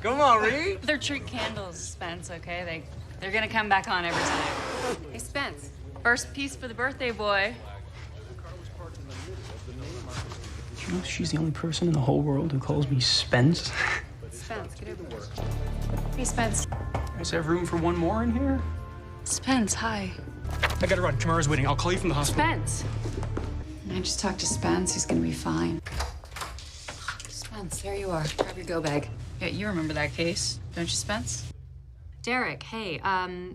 Come on, Reid. They're treat candles, Spence, okay? They're gonna come back on every time. Hey, Spence, first piece for the birthday boy. You know she's the only person in the whole world who calls me Spence? Spence, get over here. Hey, Spence. You guys have room for one more in here? Spence, hi. I gotta run. Kamara's waiting. I'll call you from the hospital. Spence. I just talked to Spence. He's gonna be fine. Spence, there you are. Grab your go bag. Yeah, you remember that case, don't you, Spence? Derek, hey,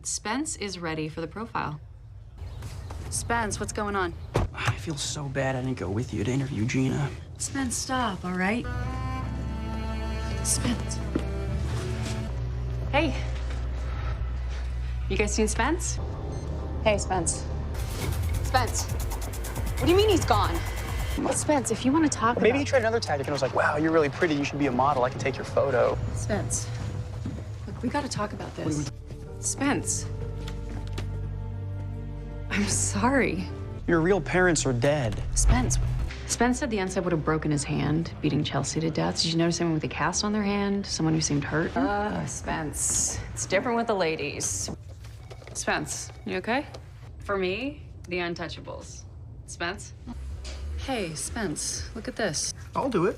Spence is ready for the profile. Spence, what's going on? I feel so bad I didn't go with you to interview Gina. Spence, stop, all right? Spence. Hey. You guys seen Spence? Hey, Spence. Spence. What do you mean he's gone? Well, Spence, if you want to talk Maybe he tried another tactic and was like, wow, you're really pretty. You should be a model. I can take your photo. Spence. Look, we got to talk about this. Spence. I'm sorry. Your real parents are dead. Spence. Spence said the inside would have broken his hand, beating Chelsea to death. Did you notice anyone with a cast on their hand? Someone who seemed hurt? Spence. It's different with the ladies. Spence, you okay? For me, the untouchables. Spence? Hey, Spence, look at this. I'll do it.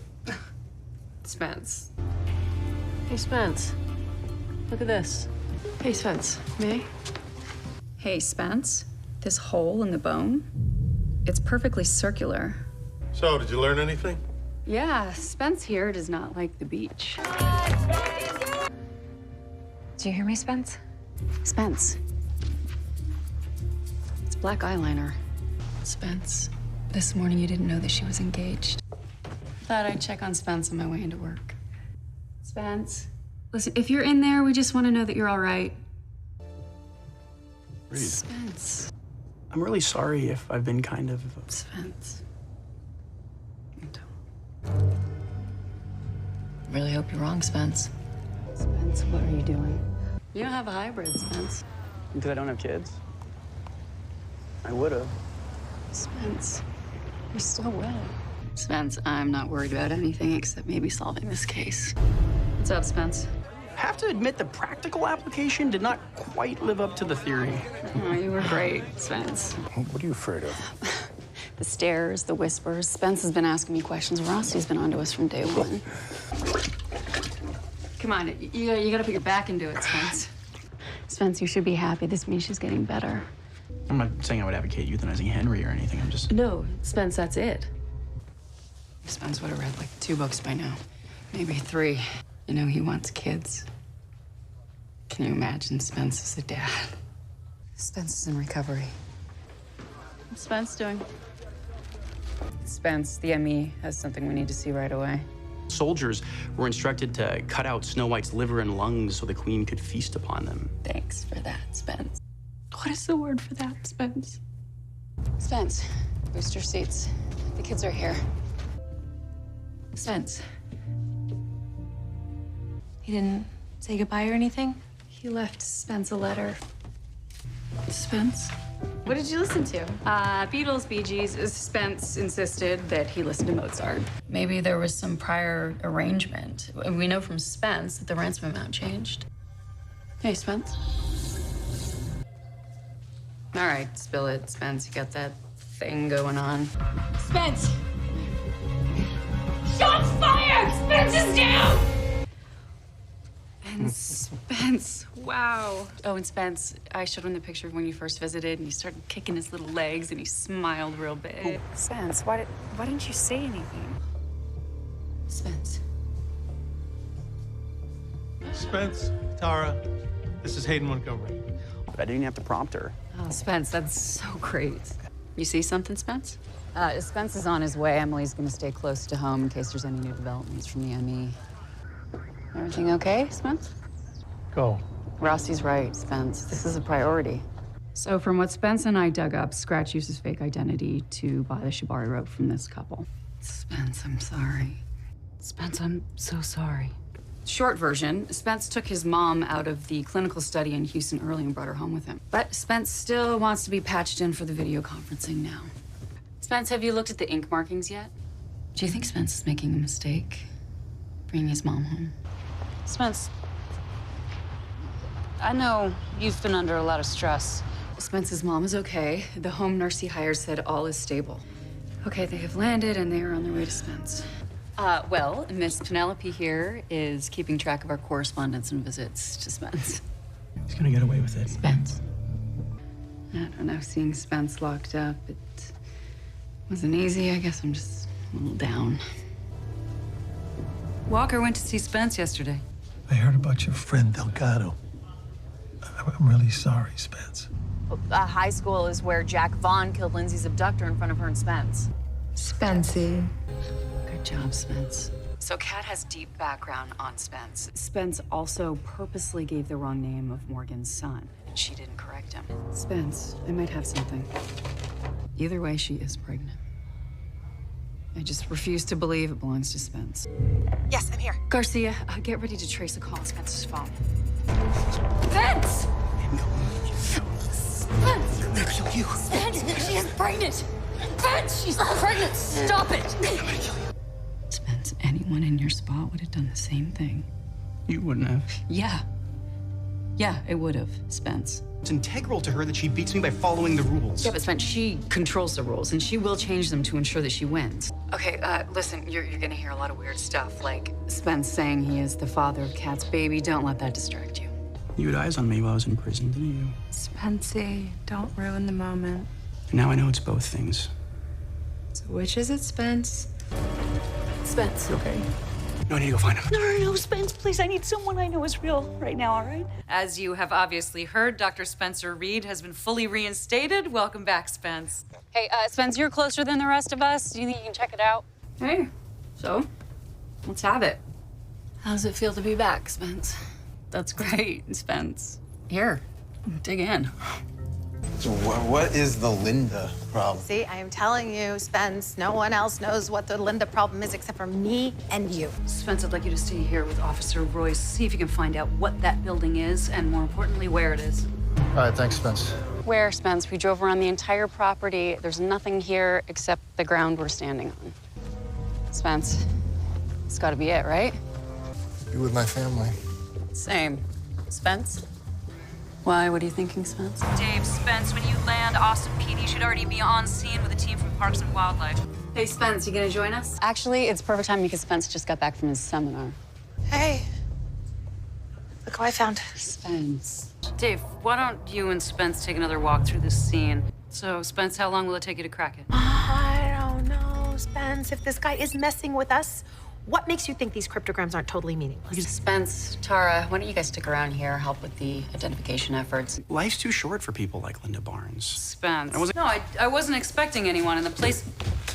Spence. Hey, Spence. Look at this. Hey, Spence. May I? Hey, Spence. This hole in the bone, it's perfectly circular. So, did you learn anything? Yeah, Spence here does not like the beach. Do you hear me, Spence? Spence. It's black eyeliner. Spence, this morning you didn't know that she was engaged. Thought I'd check on Spence on my way into work. Spence, listen, if you're in there, we just want to know that you're all right. Reid. Spence. I'm really sorry if I've been kind of... Spence. I don't. Really hope you're wrong, Spence. Spence, what are you doing? You don't have a hybrid, Spence. Because I don't have kids. I would have. Spence, you still will. Spence, I'm not worried about anything except maybe solving this case. What's up, Spence? Have to admit the practical application did not quite live up to the theory. Oh, you were great, Spence. What are you afraid of? The stares, the whispers. Spence has been asking me questions. Rossi's been onto us from day one. Come on, you gotta put your back into it, Spence. Spence, you should be happy. This means she's getting better. I'm not saying I would advocate euthanizing Henry or anything. I'm just... No, Spence, that's it. Spence would have read like 2 books by now. Maybe 3. You know, he wants kids. Can you imagine Spence as a dad? Spence is in recovery. What's Spence doing? Spence, the ME has something we need to see right away. Soldiers were instructed to cut out Snow White's liver and lungs so the queen could feast upon them. Thanks for that, Spence. What is the word for that, Spence? Spence, booster seats. The kids are here. Spence. He didn't say goodbye or anything? He left Spence a letter. Spence? What did you listen to? Beatles, Bee Gees. Spence insisted that he listened to Mozart. Maybe there was some prior arrangement. We know from Spence that the ransom amount changed. Hey, Spence. All right, spill it, Spence. You got that thing going on. Spence! Shots fired! Spence is down! And Spence, wow. Oh, and Spence, I showed him the picture of when you first visited, and he started kicking his little legs, and he smiled real big. Oh. Spence, why didn't you say anything? Spence. Spence, Tara, this is Hayden Montgomery. But I didn't have to prompt her. Oh, Spence, that's so great. You see something, Spence? Spence is on his way. Emily's gonna stay close to home in case there's any new developments from the ME. Everything okay, Spence? Go. Rossi's right, Spence. This is a priority. So from what Spence and I dug up, Scratch used his fake identity to buy the Shibari rope from this couple. Spence, I'm sorry. Spence, I'm so sorry. Short version, Spence took his mom out of the clinical study in Houston early and brought her home with him. But Spence still wants to be patched in for the video conferencing now. Spence, have you looked at the ink markings yet? Do you think Spence is making a mistake bringing his mom home? Spence, I know you've been under a lot of stress. Spence's mom is okay. The home nurse he hired said all is stable. Okay, they have landed and they are on their way to Spence. Well, Miss Penelope here is keeping track of our correspondence and visits to Spence. He's gonna get away with it. Spence. I don't know, seeing Spence locked up, it wasn't easy. I guess I'm just a little down. Walker went to see Spence yesterday. I heard about your friend Delgado. I'm really sorry, Spence. High school is where Jack Vaughn killed Lindsay's abductor in front of her and Spence. Spencie. Good job, Spence. So Kat has deep background on Spence. Spence also purposely gave the wrong name of Morgan's son, and she didn't correct him. Spence, I might have something. Either way, she is pregnant. I just refuse to believe it belongs to Spence. Yes, I'm here. Garcia, get ready to trace a call on Spence's phone. Spence! Spence! I'm gonna kill you. Spence, she is pregnant! Spence, she's pregnant! Stop it! I'm gonna kill you. Spence, anyone in your spot would have done the same thing. You wouldn't have. Yeah. Yeah, it would have, Spence. It's integral to her that she beats me by following the rules. Yeah, but Spence, she controls the rules, and she will change them to ensure that she wins. Okay, listen, you're gonna hear a lot of weird stuff, like Spence saying he is the father of Kat's baby. Don't let that distract you. You had eyes on me while I was in prison, didn't you? Spencie, don't ruin the moment. And now I know it's both things. So which is it, Spence? Spence. You okay? No, I need to go find him. No, Spence, please. I need someone I know is real right now, all right? As you have obviously heard, Dr. Spencer Reid has been fully reinstated. Welcome back, Spence. Hey, Spence, you're closer than the rest of us. Do you think you can check it out? Hey, so let's have it. How does it feel to be back, Spence? That's great, Spence. Here, dig in. So what is the Linda problem? See, I am telling you, Spence, no one else knows what the Linda problem is except for me and you. Spence, I'd like you to stay here with Officer Royce. See if you can find out what that building is, and more importantly, where it is. All right, thanks, Spence. Where, Spence? We drove around the entire property. There's nothing here except the ground we're standing on. Spence, it's gotta be it, right? Be with my family. Same. Spence? Why? What are you thinking, Spence? Dave, Spence, when you land, Austin PD should already be on scene with a team from Parks and Wildlife. Hey, Spence, you gonna join us? Actually, it's perfect time because Spence just got back from his seminar. Hey, look who I found. Spence. Dave, why don't you and Spence take another walk through this scene? So, Spence, how long will it take you to crack it? I don't know, Spence. If this guy is messing with us, what makes you think these cryptograms aren't totally meaningless? Spence, Tara, why don't you guys stick around here, help with the identification efforts? Life's too short for people like Linda Barnes. Spence. I wasn't expecting anyone in the place.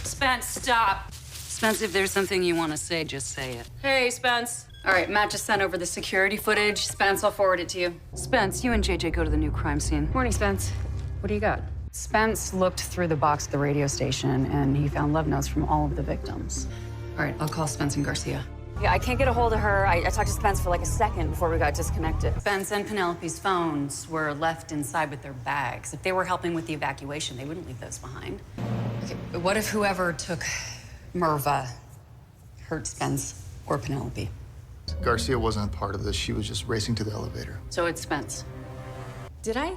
Spence, stop. Spence, if there's something you want to say, just say it. Hey, Spence. All right, Matt just sent over the security footage. Spence, I'll forward it to you. Spence, you and JJ go to the new crime scene. Morning, Spence. What do you got? Spence looked through the box at the radio station, and he found love notes from all of the victims. All right, I'll call Spence and Garcia. Yeah, I can't get a hold of her. I talked to Spence for like a second before we got disconnected. Spence and Penelope's phones were left inside with their bags. If they were helping with the evacuation, they wouldn't leave those behind. Okay, but what if whoever took Merva hurt Spence or Penelope? Garcia wasn't a part of this. She was just racing to the elevator. So it's Spence. Did I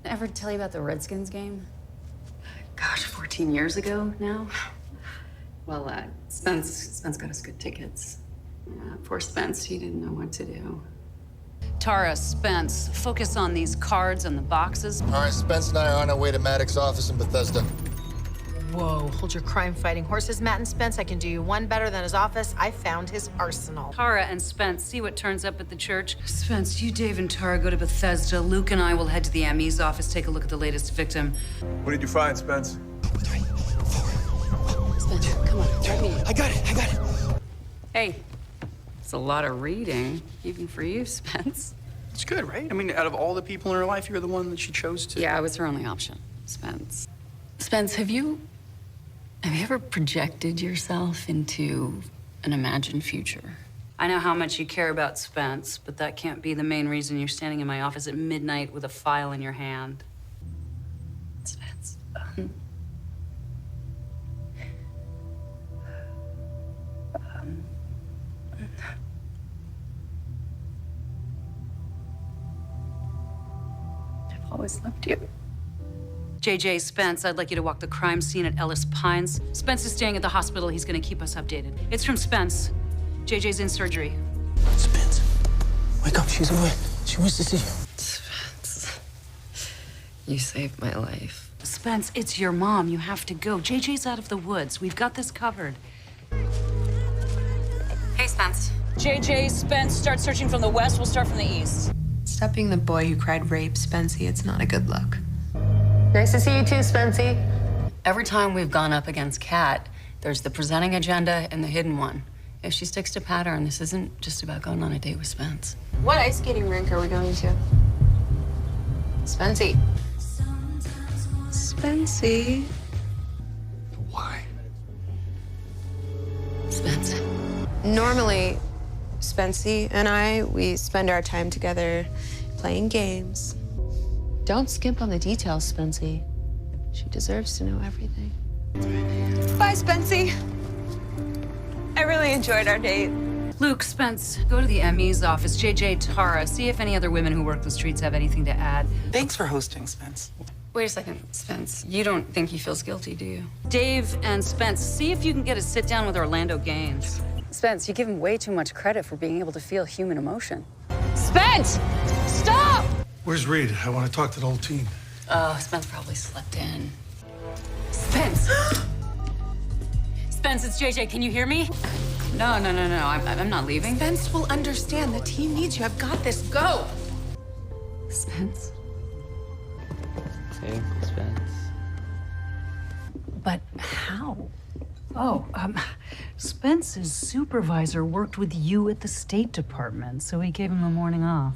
ever tell you about the Redskins game? Gosh, 14 years ago now? Well, Spence got us good tickets. Yeah, poor Spence, he didn't know what to do. Tara, Spence, focus on these cards and the boxes. All right, Spence and I are on our way to Maddox's office in Bethesda. Whoa, hold your crime-fighting horses, Matt and Spence. I can do you one better than his office. I found his arsenal. Tara and Spence, see what turns up at the church. Spence, you, Dave, and Tara go to Bethesda. Luke and I will head to the ME's office, take a look at the latest victim. What did you find, Spence? Spence, come on, let me. I got it. Hey, it's a lot of reading, even for you, Spence. It's good, right? I mean, out of all the people in her life, you're the one that she chose to. Yeah, I was her only option, Spence. Spence, have you ever projected yourself into an imagined future? I know how much you care about Spence, but that can't be the main reason you're standing in my office at midnight with a file in your hand. Spence. always loved you. JJ, Spence, I'd like you to walk the crime scene at Ellis Pines. Spence is staying at the hospital. He's gonna keep us updated. It's from Spence. JJ's in surgery. Spence, wake up. She's awake. She wants to see you. Spence, you saved my life. Spence, it's your mom. You have to go. JJ's out of the woods. We've got this covered. Hey, Spence. JJ, Spence, start searching from the west. We'll start from the east. Stop being the boy who cried rape, Spencie. It's not a good look. Nice to see you too, Spencie. Every time we've gone up against Kat, there's the presenting agenda and the hidden one. If she sticks to pattern, this isn't just about going on a date with Spence. What ice skating rink are we going to? Spencie. Spencie. Why? Spence. Normally, Spencie and we spend our time together playing games. Don't skimp on the details, Spencie. She deserves to know everything. Bye, Spencie. I really enjoyed our date. Luke, Spence, go to the ME's office. JJ, Tara, see if any other women who work the streets have anything to add. Thanks for hosting, Spence. Wait a second, Spence. You don't think he feels guilty, do you? Dave and Spence, see if you can get a sit down with Orlando Gaines. Spence, you give him way too much credit for being able to feel human emotion. Spence! Stop! Where's Reid? I want to talk to the whole team. Oh, Spence probably slept in. Spence! Spence, it's JJ. Can you hear me? No. I'm not leaving. Spence will understand. The team needs you. I've got this. Go! Spence? Hey, Spence. But how? Oh, Spence's supervisor worked with you at the State Department, so he gave him a morning off.